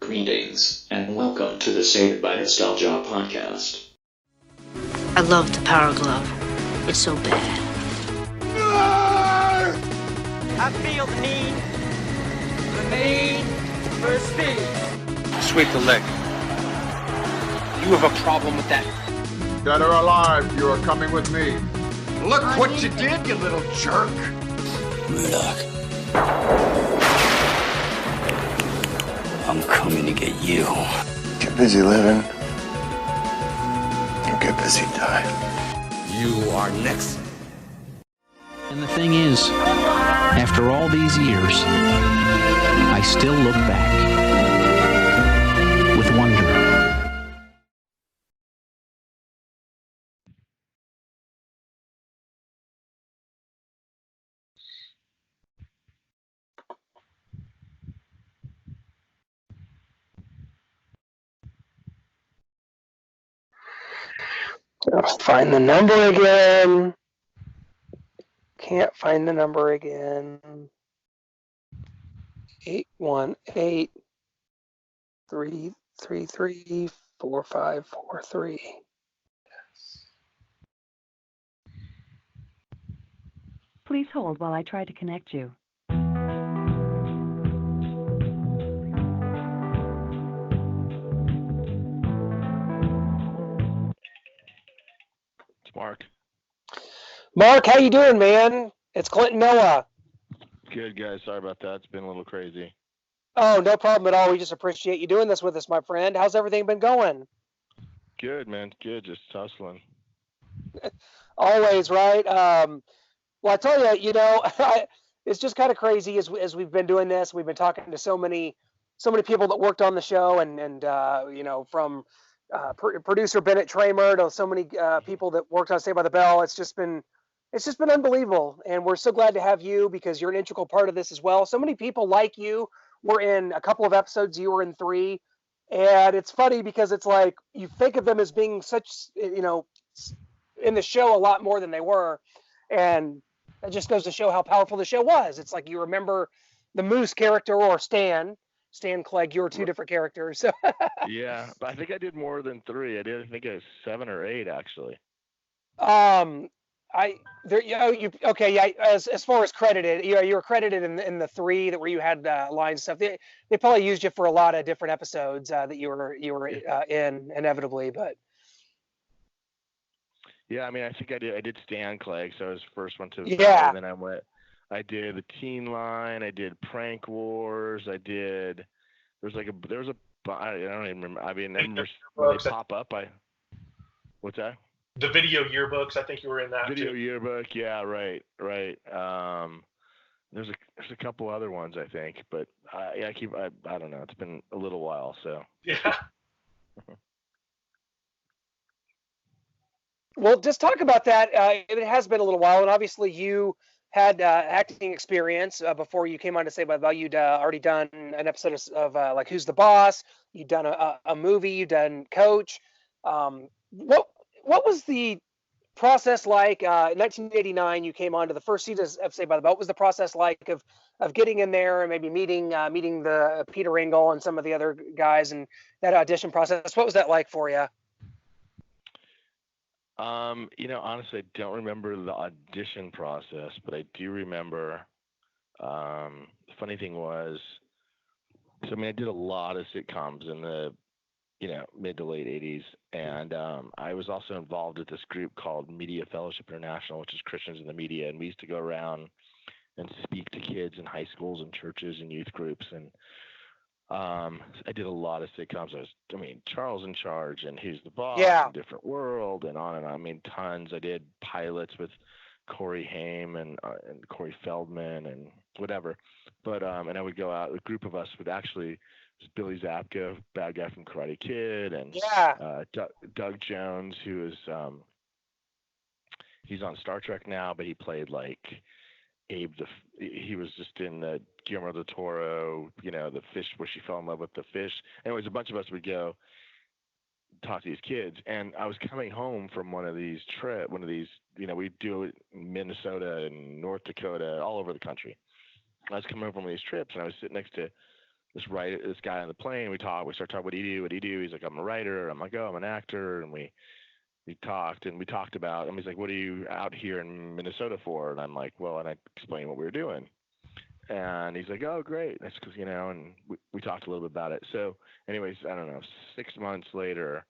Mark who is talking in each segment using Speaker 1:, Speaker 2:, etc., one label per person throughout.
Speaker 1: Greetings, and welcome to the Saved by Nostalgia podcast.
Speaker 2: I love the Power Glove. It's so bad.
Speaker 3: I feel the need for speed.
Speaker 4: Sweep the leg. You have a problem with that.
Speaker 5: Dead or alive, you are coming with me.
Speaker 6: Look what you did, you little jerk.
Speaker 7: Murdoch. I'm coming to get you.
Speaker 8: Get busy living. Or get busy dying.
Speaker 6: You are next.
Speaker 9: And the thing is, after all these years, I still look back with wonder.
Speaker 10: I'll find the number again. Can't find the number again. 818-333-4543.
Speaker 11: Yes. Please hold while I try to connect you.
Speaker 10: Mark, how you doing, man? It's Clinton Noah.
Speaker 12: Good, guys. Sorry about that. It's been a little crazy.
Speaker 10: Oh, no problem at all. We just appreciate you doing this with us, my friend. How's everything been going?
Speaker 12: Good, man. Good. Just hustling.
Speaker 10: Always, right? Well, I tell you, it's just kind of crazy as we've been doing this. We've been talking to so many people that worked on the show, and from producer Bennett Tramer to so many people that worked on Saved by the Bell. It's just been unbelievable, and we're so glad to have you because you're an integral part of this as well. So many people like you were in a couple of episodes. You were in 3, and it's funny because it's like you think of them as being such, in the show a lot more than they were, and it just goes to show how powerful the show was. It's like you remember the Moose character or Stan Clegg. You were 2 different characters.
Speaker 12: Yeah, but I think I did more than 3. I think it was 7 or 8 actually.
Speaker 10: As far as credited, you were credited in the 3 where you had lines stuff. They probably used you for a lot of different episodes that you were in inevitably, but
Speaker 12: yeah, I mean, I think I did Stan Clegg, so I was the first one to
Speaker 10: yeah.
Speaker 12: And then I did the Teen Line, I did Prank Wars, I don't even remember. I mean, when they pop up, what's that?
Speaker 13: The video yearbooks, I think you were in that
Speaker 12: video
Speaker 13: too.
Speaker 12: Yearbook, yeah, right. There's a couple other ones I think, but I don't know. It's been a little while, so
Speaker 13: yeah.
Speaker 10: Well, just talk about that. It has been a little while, and obviously you had acting experience before you came on to Saved by the Bell. You'd already done an episode of like Who's the Boss. You'd done a movie. You'd done Coach. What was the process like? In 1989, you came on to the first season of Saved by the Bell. What was the process like of getting in there and maybe meeting the Peter Engel and some of the other guys and that audition process? What was that like for you?
Speaker 12: Honestly, I don't remember the audition process, but I do remember. The funny thing was, I did a lot of sitcoms in the mid to late 80s, and I was also involved with this group called Media Fellowship International, which is Christians in the Media, and we used to go around and speak to kids in high schools and churches and youth groups, and I did a lot of sitcoms. Charles in Charge and Who's the Boss,
Speaker 10: yeah,
Speaker 12: and Different World, and on and on. Tons. I did pilots with Corey Haim and Corey Feldman and whatever. But and I would go out. A group of us would actually. It was Billy Zabka, bad guy from Karate Kid, and Doug Jones, who is he's on Star Trek now, but he played like Abe. He was just in the Guillermo del Toro, the fish where she fell in love with the fish. Anyways, a bunch of us would go talk to these kids, and I was coming home from one of these, we'd do it in Minnesota and North Dakota, all over the country. I was coming home from one of these trips, and I was sitting next to this guy on the plane. We start talking, what do you do? He's like, I'm a writer. I'm like, oh, I'm an actor. And we talked about, and he's like, what are you out here in Minnesota for? And I'm like, well, and I explained what we were doing. And he's like, oh, great. That's because, and we talked a little bit about it. So anyways, I don't know, 6 months later,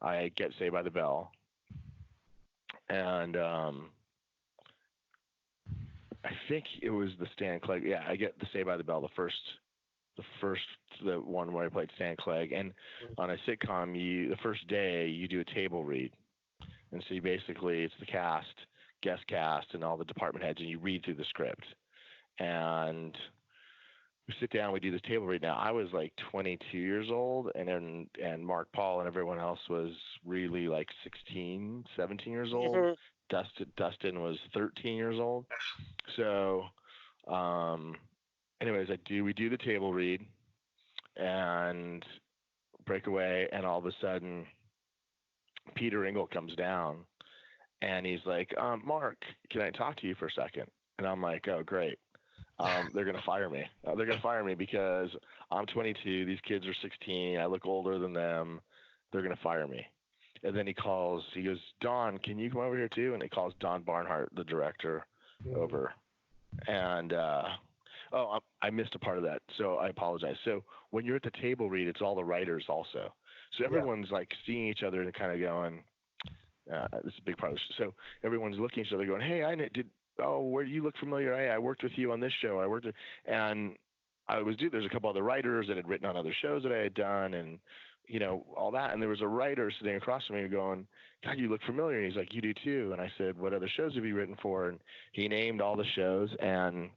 Speaker 12: I get Saved by the Bell. And I think it was the Stan Clegg. Yeah, I get the Saved by the Bell, the one where I played Stan Clegg. And on a sitcom, the first day you do a table read. And so it's the cast, guest cast, and all the department heads, and you read through the script. And we sit down, we do this table read. Now, I was like 22 years old, and Mark, Paul, and everyone else was really like 16, 17 years old. Mm-hmm. Dustin was 13 years old. So, anyways, we do the table read and break away, and all of a sudden, Peter Engel comes down, and he's like, Mark, can I talk to you for a second? And I'm like, oh, great. They're going to fire me. They're going to fire me because I'm 22. These kids are 16. I look older than them. They're going to fire me. And then he goes, Don, can you come over here too? And he calls Don Barnhart, the director, over. And, I missed a part of that, so I apologize. So when you're at the table read, it's all the writers also. So everyone's like seeing each other and kind of going, this is a big part of this. So everyone's looking at each other going, hey, where you look familiar. Hey, I worked with you on this show. And there's a couple other writers that had written on other shows that I had done, and all that. And there was a writer sitting across from me going, God, you look familiar. And he's like, you do too. And I said, what other shows have you written for? And he named all the shows, and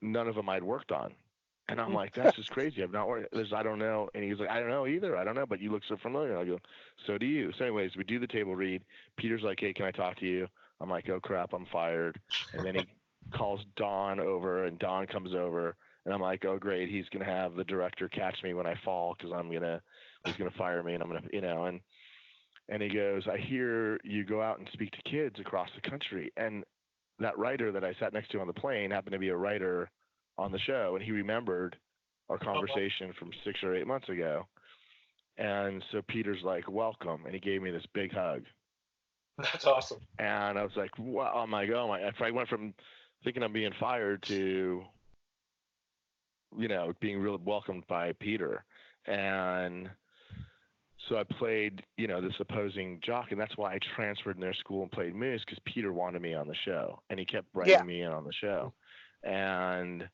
Speaker 12: none of them I'd worked on. And I'm like, that's just crazy. I've not worked. I don't know. And he's like, I don't know either. I don't know, but you look so familiar. I go, so do you. So anyways, we do the table read. Peter's like, hey, can I talk to you? I'm like, oh crap, I'm fired. And then he calls Don over, and Don comes over, and I'm like, oh great, he's gonna have the director catch me when I fall because he's gonna fire me, and I'm gonna, and he goes, I hear you go out and speak to kids across the country. And that writer that I sat next to on the plane happened to be a writer on the show, and he remembered our conversation from 6 or 8 months ago. And so Peter's like, welcome, and he gave me this big hug.
Speaker 13: That's awesome.
Speaker 12: And I was like, wow, oh my God. I went from thinking I'm being fired to, being really welcomed by Peter. And so I played, this opposing jock, and that's why I transferred in their school and played Moose, because Peter wanted me on the show, and he kept writing me in on the show. And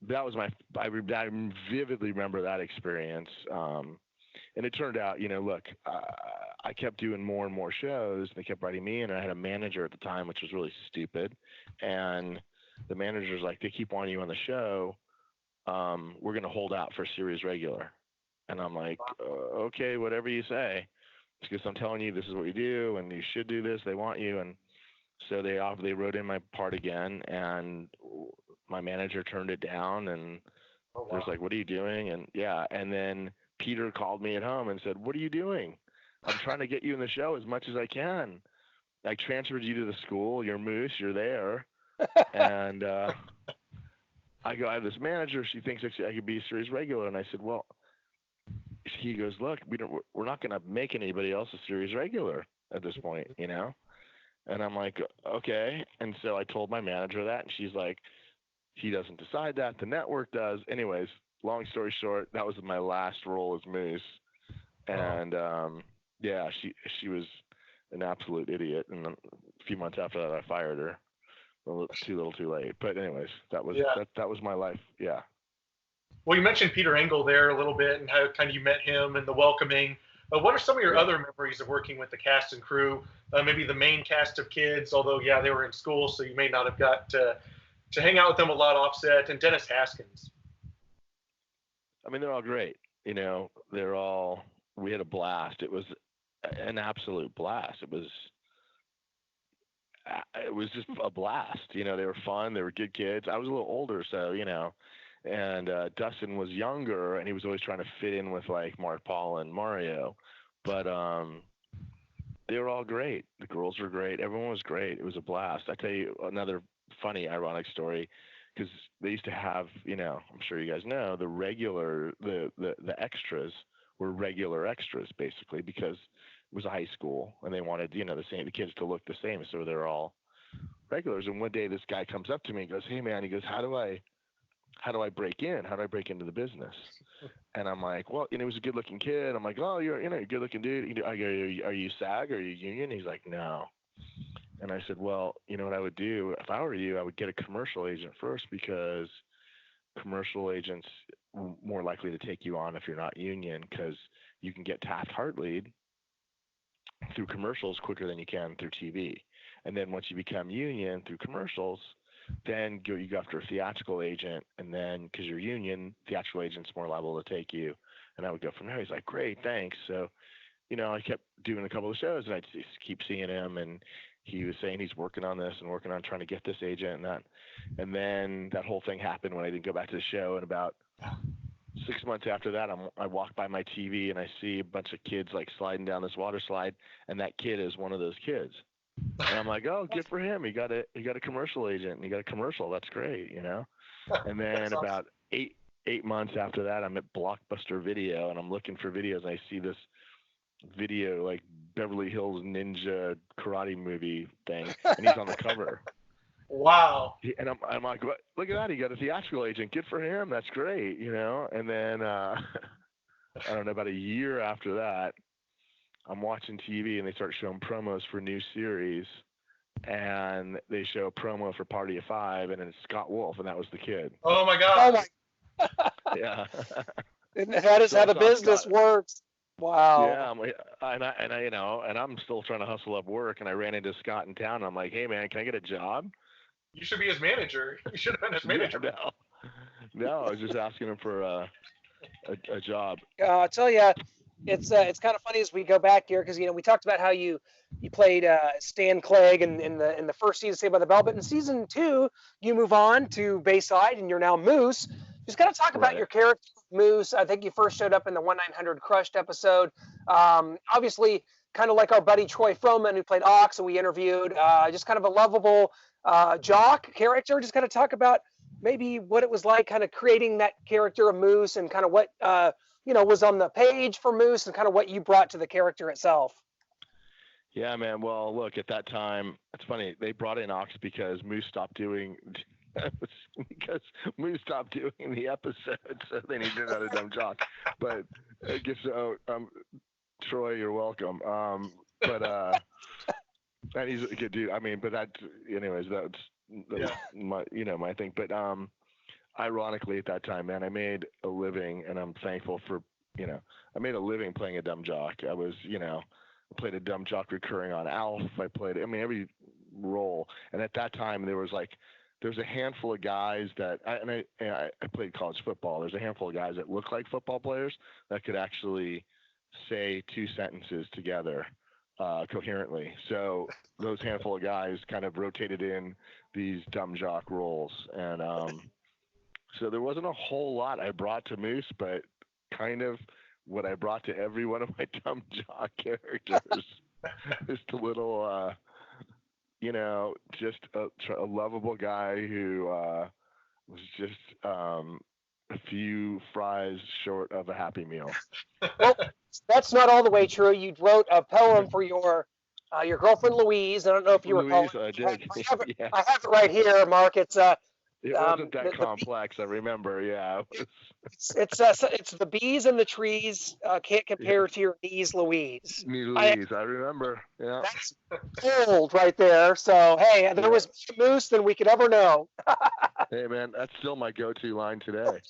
Speaker 12: that was I vividly remember that experience. And it turned out, look, I kept doing more and more shows, and they kept writing me in, and I had a manager at the time, which was really stupid. And the manager's like, they keep wanting you on the show. We're going to hold out for series regular. And I'm like, okay, whatever you say, because I'm telling you, this is what you do, and you should do this. They want you. And so they wrote in my part again, and my manager turned it down, and was like, what are you doing? And then Peter called me at home and said, what are you doing? I'm trying to get you in the show as much as I can. I transferred you to the school. You're Moose. You're there. And I go, I have this manager. She thinks I could be a series regular. And I said, well, he goes, look, we're not going to make anybody else a series regular at this point, And I'm like, okay. And so I told my manager that, and she's like, he doesn't decide that. The network does. Anyways, long story short, that was my last role as Moose. And she was an absolute idiot. And a few months after that, I fired her. Too little, too late. But anyways, that was my life. Yeah.
Speaker 13: Well, you mentioned Peter Engel there a little bit, and how kind of you met him and the welcoming. What are some of your other memories of working with the cast and crew? Maybe the main cast of kids, although they were in school, so you may not have got to hang out with them a lot offset. And Dennis Haskins.
Speaker 12: I mean, they're all great. We had a blast. It was an absolute blast. It was just a blast. They were fun. They were good kids. I was a little older, so, and Dustin was younger, and he was always trying to fit in with like Mark, Paul, and Mario. But they were all great. The girls were great. Everyone was great. It was a blast. I tell you another funny, ironic story. because they used to have, I'm sure you guys know, the extras were regular extras basically, because it was a high school and they wanted, the kids to look the same. So they're all regulars. And one day this guy comes up to me and goes, "Hey man," he goes, how do I break in? How do I break into the business? And I'm like, well, he was a good looking kid. I'm like, oh, you're a good looking dude. I go, are you SAG? Are you union? He's like, no. And I said, well, you know what I would do? If I were you, I would get a commercial agent first, because commercial agents more likely to take you on if you're not union, because you can get Taft-Hartley'd through commercials quicker than you can through TV. And then once you become union through commercials, then you go after a theatrical agent, and then because you're union, theatrical agent's more liable to take you. And I would go from there. He's like, great, thanks. So, I kept doing a couple of shows, and I'd keep seeing him, and he was saying he's working on this and working on trying to get this agent and that. And then that whole thing happened when I didn't go back to the show. And about 6 months after that, I walk by my TV and I see a bunch of kids like sliding down this water slide, and that kid is one of those kids. And I'm like, oh, good for him. He got a commercial agent, and he got a commercial. That's great, And then about 8 months after that, I'm at Blockbuster Video, and I'm looking for videos, and I see this video like Beverly Hills Ninja karate movie thing, and he's on the cover.
Speaker 13: Wow.
Speaker 12: And I'm like, what? Look at that. He got a theatrical agent. Good for him. That's great, And then I don't know, about a year after that, I'm watching TV and they start showing promos for new series, and they show a promo for Party of Five, and it's Scott Wolf, and that was the kid.
Speaker 13: Oh my God.
Speaker 10: Oh my.
Speaker 12: Yeah.
Speaker 10: And that is how the business works. Wow.
Speaker 12: Yeah, and I'm still trying to hustle up work, and I ran into Scott in town, and I'm like, hey man, can I get a job?
Speaker 13: You should be his manager. You should have been his manager.
Speaker 12: No, I was just asking him for a job.
Speaker 10: I'll tell you, it's kind of funny as we go back here, because we talked about how you played Stan Clegg in the first season of Saved by the Bell, but in season 2 you move on to Bayside and you're now Moose. Just kind of talk about your character, Moose. I think you first showed up in the 1-900 Crushed episode. Obviously, kind of like our buddy Troy Froman, who played Ox, and we interviewed. Just kind of a lovable jock character. Just kind of talk about maybe what it was like, kind of creating that character of Moose, and kind of what was on the page for Moose, and kind of what you brought to the character itself.
Speaker 12: Yeah, man. Well, look, at that time, it's funny. They brought in Ox because Moose stopped doing the episode, so they needed another dumb jock. But I guess Troy, you're welcome. And he's a good dude. I mean, but that's my thing. But ironically, at that time, man, I made a living, and I'm thankful for I made a living playing a dumb jock. I was I played a dumb jock recurring on Alf. I played every role, and at that time there was a handful of guys that I played college football. There's a handful of guys that look like football players that could actually say 2 sentences together coherently. So those handful of guys kind of rotated in these dumb jock roles, and so there wasn't a whole lot I brought to Moose, but kind of what I brought to every one of my dumb jock characters. Just a little just a lovable guy who was just a few fries short of a Happy Meal.
Speaker 10: Well, that's not all the way true. You wrote a poem for your girlfriend Louise. I don't know if you recall.
Speaker 12: I did.
Speaker 10: I have it right here, Mark. It
Speaker 12: wasn't that complex. I remember. Yeah.
Speaker 10: It's the bees and the trees can't compare to your knees, Louise.
Speaker 12: Louise, I remember. Yeah.
Speaker 10: That's gold right there. So hey, there was more Moose than we could ever know.
Speaker 12: Hey man, that's still my go-to line today.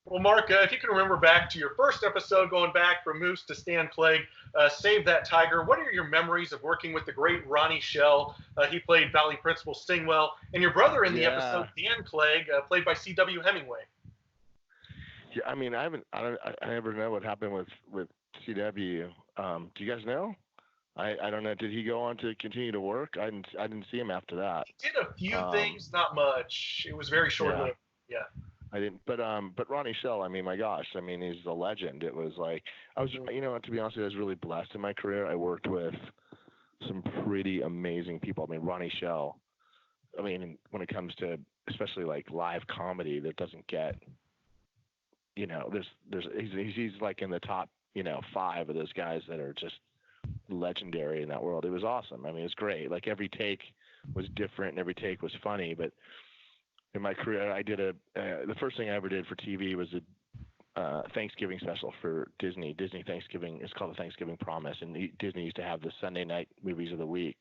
Speaker 13: Well, Mark, if you can remember back to your first episode, going back from Moose to Stan Clegg, Save That Tiger, what are your memories of working with the great Ronnie Schell? He played Valley Principal Stingwell, and your brother in the episode, Dan Clegg, played by C.W. Hemingway.
Speaker 12: Yeah, I mean, I never know what happened with C.W. Do you guys know? I don't know. Did he go on to continue to work? I didn't see him after that.
Speaker 13: He did a few things, not much. It was very short-lived. Yeah.
Speaker 12: I didn't, but Ronnie Schell, I mean, my gosh, I mean, he's a legend. It was like, I was, to be honest with you, I was really blessed in my career. I worked with some pretty amazing people. I mean, Ronnie Schell. I mean, when it comes to especially like live comedy, that doesn't get, he's like in the top, 5 of those guys that are just legendary in that world. It was awesome. I mean, it was great. Like every take was different and every take was funny. But in my career, I did the first thing I ever did for TV was a Thanksgiving special for Disney. Disney Thanksgiving, it's called the Thanksgiving Promise. And Disney used to have the Sunday night movies of the week.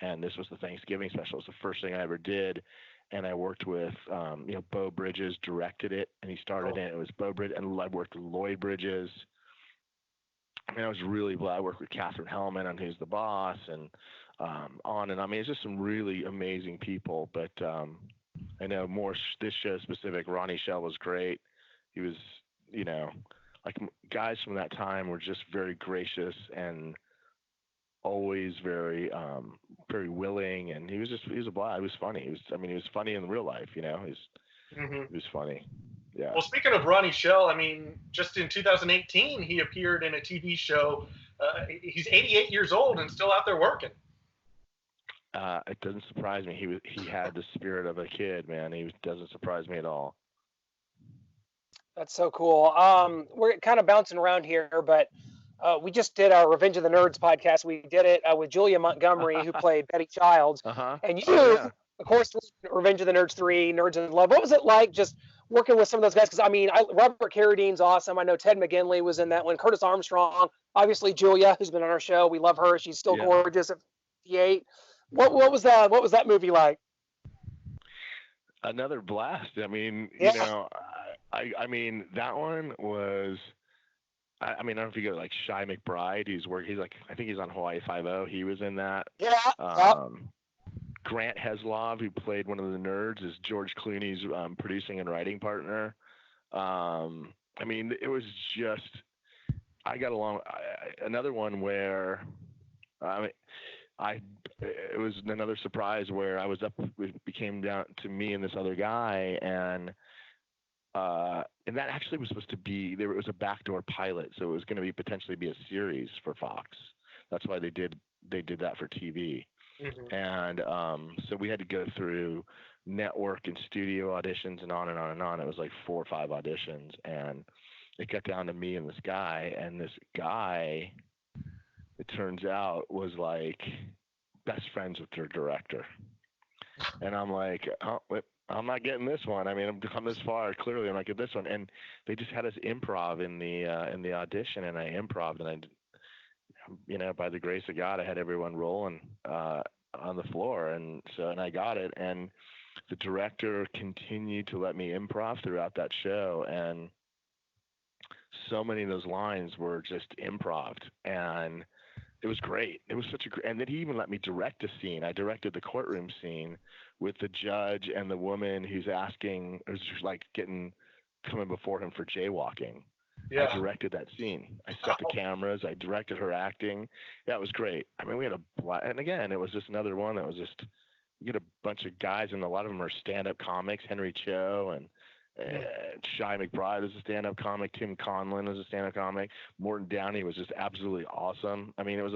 Speaker 12: And this was the Thanksgiving special. It was the first thing I ever did. And I worked with, Bo Bridges directed it, and he started it. It was Bo Bridges, and I worked with Lloyd Bridges. I mean, I was really glad. I worked with Catherine Hellman on Who's the Boss, and on and on. I mean, it's just some really amazing people. But I know this show specific, Ronnie Schell was great. He was, like guys from that time were just very gracious and always very very willing, and he was a blast. He was funny. He was funny in real life, He was funny. Yeah.
Speaker 13: Well, speaking of Ronnie Schell, I mean, just in 2018 he appeared in a TV show. He's 88 years old and still out there working.
Speaker 12: It doesn't surprise me. He had the spirit of a kid, man. Doesn't surprise me at all.
Speaker 10: That's so cool. We're kind of bouncing around here, but we just did our Revenge of the Nerds podcast. We did it with Julia Montgomery, who played Betty Childs. And you, of course, Revenge of the Nerds 3, Nerds in Love. What was it like just working with some of those guys? Because, I mean, Robert Carradine's awesome. I know Ted McGinley was in that one. Curtis Armstrong. Obviously, Julia, who's been on our show. We love her. She's still gorgeous at 58. What was that movie like?
Speaker 12: Another blast. I mean, I mean, that one was... I don't know if you go like Shy McBride. He's like, I think he's on Hawaii Five-0. He was in that.
Speaker 10: Yeah.
Speaker 12: Grant Heslov, who played one of the nerds, is George Clooney's producing and writing partner. I mean, it was just, I got along. Another one where, it was another surprise where I was up. It became down to me and this other guy, and that actually was supposed to be there. It was a backdoor pilot, so it was going to potentially be a series for Fox. That's why they did that for TV. Mm-hmm. And so we had to go through network and studio auditions and on and on and on. It was like 4 or 5 auditions, and it got down to me and this guy. And this guy, it turns out, was like best friends with their director. And I'm like, I'm not getting this one. I mean, I'm come this far. Clearly, I'm not getting this one. And they just had us improv in the audition, and I improv'd, and by the grace of God, I had everyone rolling on the floor, and I got it. And the director continued to let me improv throughout that show, and so many of those lines were just improv'd, and it was great. It was and then he even let me direct a scene. I directed the courtroom scene with the judge and the woman who's like coming before him for jaywalking. Yeah. I directed that scene. I set the cameras. I directed her acting. Yeah, it was great. I mean, we had and again, it was just another one that was just, you get a bunch of guys, and a lot of them are stand-up comics. Henry Cho and Shy McBride was a stand-up comic. Tim Conlon was a stand-up comic. Morton Downey was just absolutely awesome. I mean, it was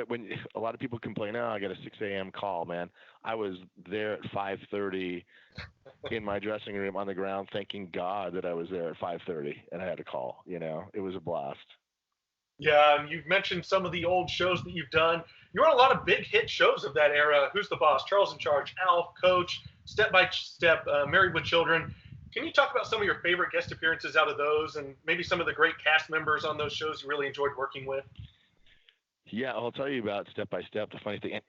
Speaker 12: when a lot of people complain, I got a 6 a.m. call, man. I was there at 5:30 in my dressing room on the ground, thanking God that I was there at 5:30 and I had a call. It was a blast.
Speaker 13: Yeah, and you've mentioned some of the old shows that you've done. You're on a lot of big hit shows of that era. Who's the Boss? Charles in Charge, Alf, Coach, Step by Step, Married with Children. Can you talk about some of your favorite guest appearances out of those, and maybe some of the great cast members on those shows you really enjoyed working with?
Speaker 12: Yeah, I'll tell you about Step by Step. The funny thing,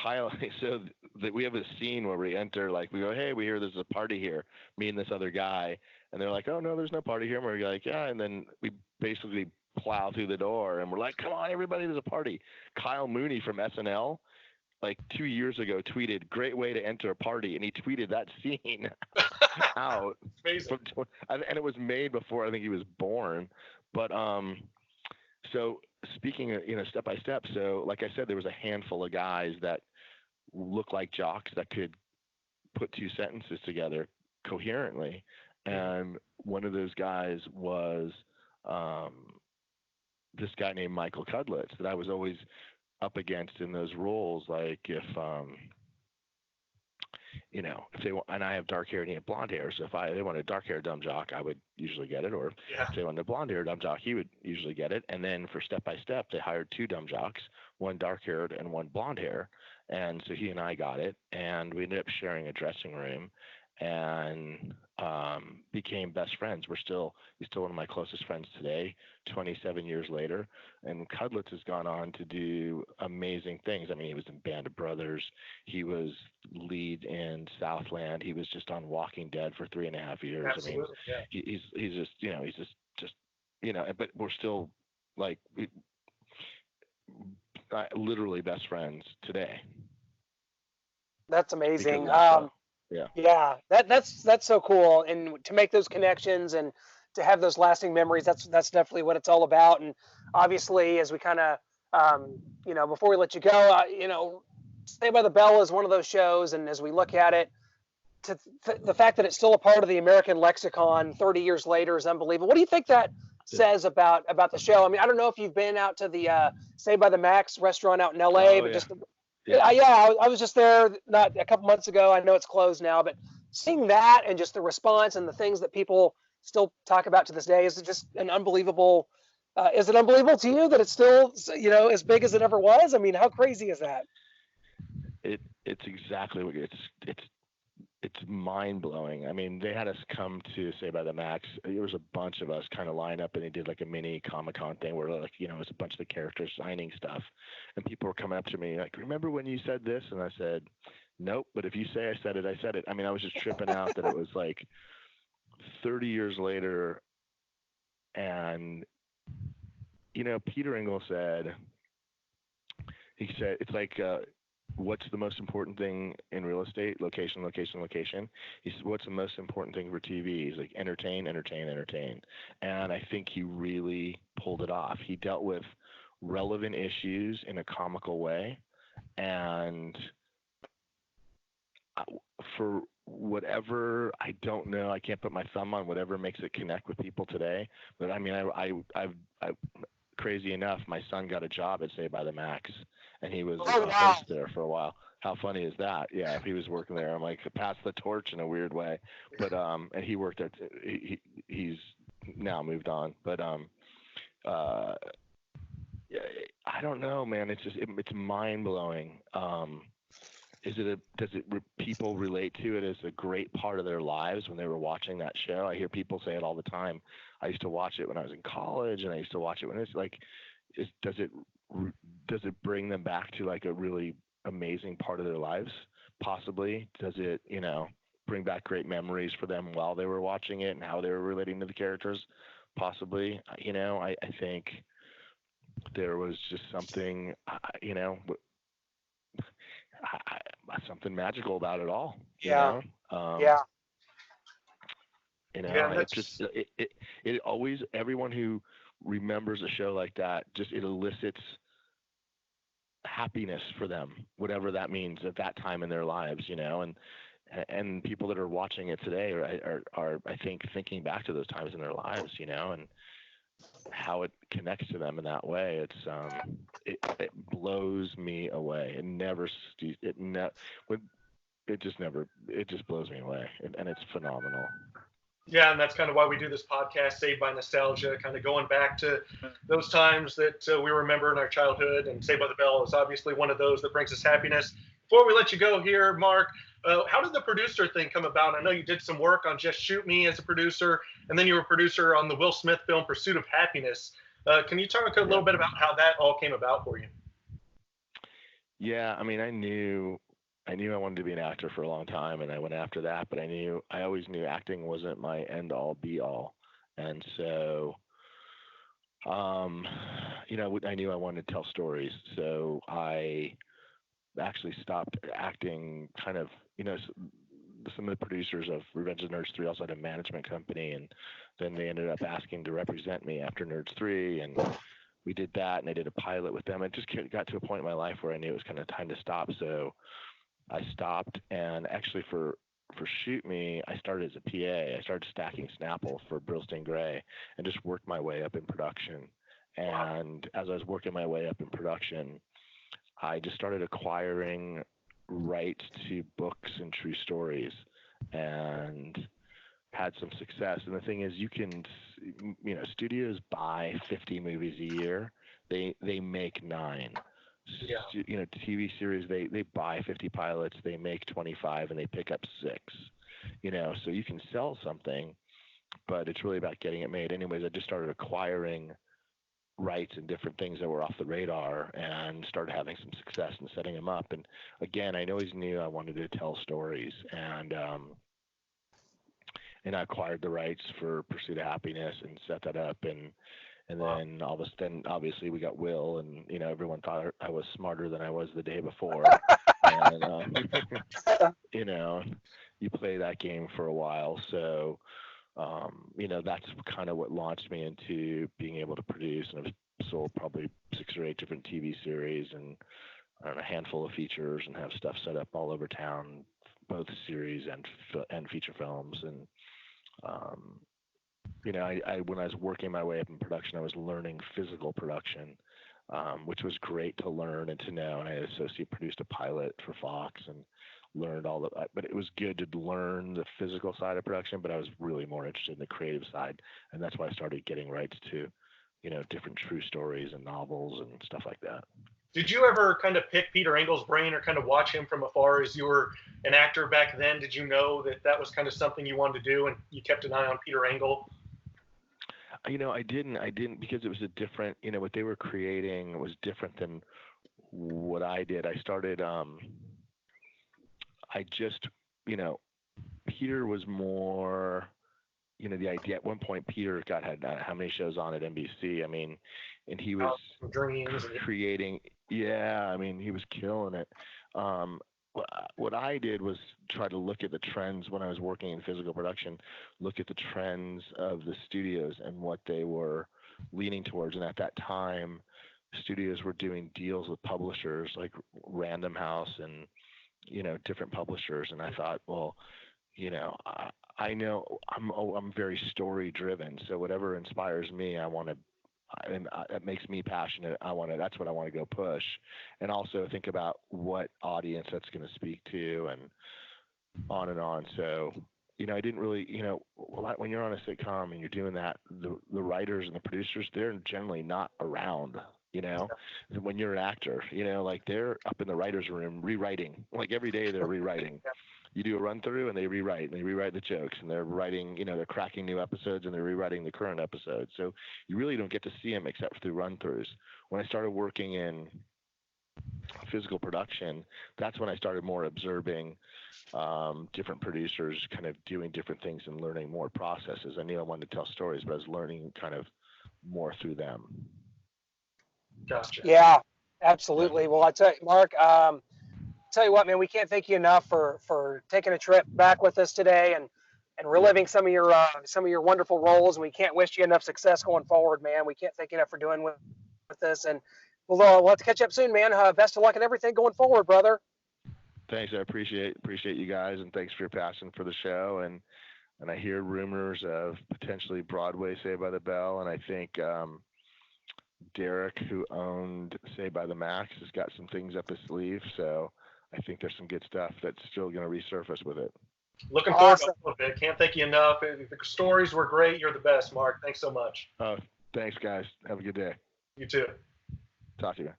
Speaker 12: Kyle, so that we have a scene where we enter, like we go, hey, we hear there's a party here, me and this other guy, and they're like, oh no, there's no party here. And we're like, yeah, and then we basically plow through the door, and we're like, come on, everybody, there's a party. Kyle Mooney from SNL, like 2 years ago, tweeted, great way to enter a party, and he tweeted that scene out.
Speaker 13: Amazing.
Speaker 12: And it was made before I think he was born, but so speaking of, Step by Step, so like I said, there was a handful of guys that looked like jocks that could put 2 sentences together coherently. And one of those guys was this guy named Michael Cudlitz that I was always up against in those roles. Like if if they want, and I have dark hair and he had blonde hair, so if they wanted a dark hair dumb jock, I would usually get it, or if they wanted a blonde hair dumb jock, he would usually get it. And then for Step by Step, they hired 2 dumb jocks, one dark haired and one blonde hair, and so he and I got it, and we ended up sharing a dressing room, and became best friends. He's still one of my closest friends today, 27 years later. And Cudlitz has gone on to do amazing things. I mean, he was in Band of Brothers. He was lead in Southland. He was just on Walking Dead for 3.5 years.
Speaker 13: Absolutely,
Speaker 12: he's just but we're still like literally best friends today.
Speaker 10: That's amazing.
Speaker 12: Yeah,
Speaker 10: that's so cool, and to make those connections and to have those lasting memories, that's definitely what it's all about. And obviously, as we kind of before we let you go, Saved by the Bell is one of those shows, and as we look at it, the fact that it's still a part of the American lexicon 30 years later is unbelievable. What do you think that says about the show? I mean, I don't know if you've been out to the Saved by the Max restaurant out in LA, but just I was just there not a couple months ago. I know it's closed now, but seeing that and just the response and the things that people still talk about to this day, is it just an unbelievable? Is it unbelievable to you that it's still as big as it ever was? I mean, how crazy is that?
Speaker 12: It's exactly what it's mind blowing. I mean, they had us come to Saved by the Max. There was a bunch of us kind of lined up, and they did like a mini Comic-Con thing where it was a bunch of the characters signing stuff, and people were coming up to me like, "Remember when you said this?" And I said, "Nope, but if you say I said it, I said it." I mean, I was just tripping out that it was like 30 years later, and Peter Engel said, it's like, what's the most important thing in real estate? Location, location, location. He said, what's the most important thing for TV? He's like, entertain, entertain, entertain. And I think he really pulled it off. He dealt with relevant issues in a comical way. And for whatever, I don't know, I can't put my thumb on whatever makes it connect with people today. But I mean, I crazy enough, my son got a job at Saved by the Max, and he was host there for a while. How funny is that? Yeah, if he was working there, I'm like, pass the torch in a weird way. But and he worked at he's now moved on. But I don't know, man. It's just it's mind blowing. People relate to it as a great part of their lives when they were watching that show? I hear people say it all the time. I used to watch it when I was in college, and I used to watch it when it's like, does it bring them back to like a really amazing part of their lives? Possibly. Does it, bring back great memories for them while they were watching it and how they were relating to the characters? Possibly. I think there was just something, something magical about it all. It's just it always, everyone who remembers a show like that, just it elicits happiness for them, whatever that means at that time in their lives, and people that are watching it today are I think thinking back to those times in their lives, and how it connects to them in that way. It blows me away. It just blows me away, and it's phenomenal.
Speaker 13: Yeah, and that's kind of why we do this podcast, Saved by Nostalgia, kind of going back to those times that we remember in our childhood, and Saved by the Bell is obviously one of those that brings us happiness. Before we let you go here, Mark, how did the producer thing come about? I know you did some work on Just Shoot Me as a producer, and then you were a producer on the Will Smith film Pursuit of Happiness. Can you talk a little bit about how that all came about for you?
Speaker 12: Yeah, I mean, I knew I wanted to be an actor for a long time, and I went after that, but I always knew acting wasn't my end all be all. And so, I knew I wanted to tell stories. So I actually stopped acting kind of, some of the producers of Revenge of the Nerds 3 also had a management company, and then they ended up asking to represent me after Nerds 3, and we did that, and I did a pilot with them. It just got to a point in my life where I knew it was kind of time to stop. So I stopped, and actually for Shoot Me, I started as a PA. I started stacking Snapple for Brillstein Gray and just worked my way up in production. And as I was working my way up in production, I just started acquiring rights to books and true stories, and had some success. And the thing is, studios buy 50 movies a year. They make 9.
Speaker 13: Yeah.
Speaker 12: TV series, they buy 50 pilots, they make 25, and they pick up 6. So you can sell something, but it's really about getting it made. Anyways, I just started acquiring rights and different things that were off the radar, and started having some success in setting them up. And again, I always knew I wanted to tell stories, and I acquired the rights for Pursuit of Happiness and set that up, and then all of a sudden, obviously, we got Will, and everyone thought I was smarter than I was the day before. And you play that game for a while, so that's kind of what launched me into being able to produce. And I've sold probably 6 or 8 different TV series, and a handful of features, and have stuff set up all over town, both series and feature films. And when I was working my way up in production, I was learning physical production, which was great to learn and to know. And I associate produced a pilot for Fox and learned all of that. But it was good to learn the physical side of production, but I was really more interested in the creative side. And that's why I started getting rights to, different true stories and novels and stuff like that.
Speaker 13: Did you ever kind of pick Peter Engel's brain, or kind of watch him from afar as you were an actor back then? Did you know that was kind of something you wanted to do, and you kept an eye on Peter Engel?
Speaker 12: I didn't because it was a different, what they were creating was different than what I did. I started, Peter was more, the idea. At one point, Peter had how many shows on at NBC? And he was creating. Yeah, he was killing it. What I did was try to look at the trends when I was working in physical production, look at the trends of the studios and what they were leaning towards. And at that time, studios were doing deals with publishers like Random House and, different publishers. And I thought, well, I know I'm very story driven. So whatever inspires me, it makes me passionate. That's what I want to go push, and also think about what audience that's going to speak to, and on and on. So, I didn't really, when you're on a sitcom and you're doing that, the writers and the producers, they're generally not around. When you're an actor, like they're up in the writer's room rewriting. Like every day they're rewriting. You do a run through and they rewrite the jokes, and they're writing, they're cracking new episodes and they're rewriting the current episodes. So you really don't get to see them except through run throughs. When I started working in physical production, that's when I started more observing different producers kind of doing different things and learning more processes. I knew I wanted to tell stories, but I was learning kind of more through them.
Speaker 13: Gotcha.
Speaker 10: Yeah, absolutely. Well, I tell you, Mark, tell you what, man, we can't thank you enough for taking a trip back with us today and reliving some of your wonderful roles. And we can't wish you enough success going forward, man. We can't thank you enough for doing with us. And we'll have to catch up soon, man. Best of luck and everything going forward, brother.
Speaker 12: Thanks. I appreciate you guys, and thanks for your passion for the show. And I hear rumors of potentially Broadway Saved by the Bell, and I think Derek, who owned Saved by the Max, has got some things up his sleeve. So I think there's some good stuff that's still going to resurface with it.
Speaker 13: Looking forward to all of it. Can't thank you enough. The stories were great. You're the best, Mark. Thanks so much.
Speaker 12: Oh, thanks, guys. Have a good day.
Speaker 13: You too.
Speaker 12: Talk to you.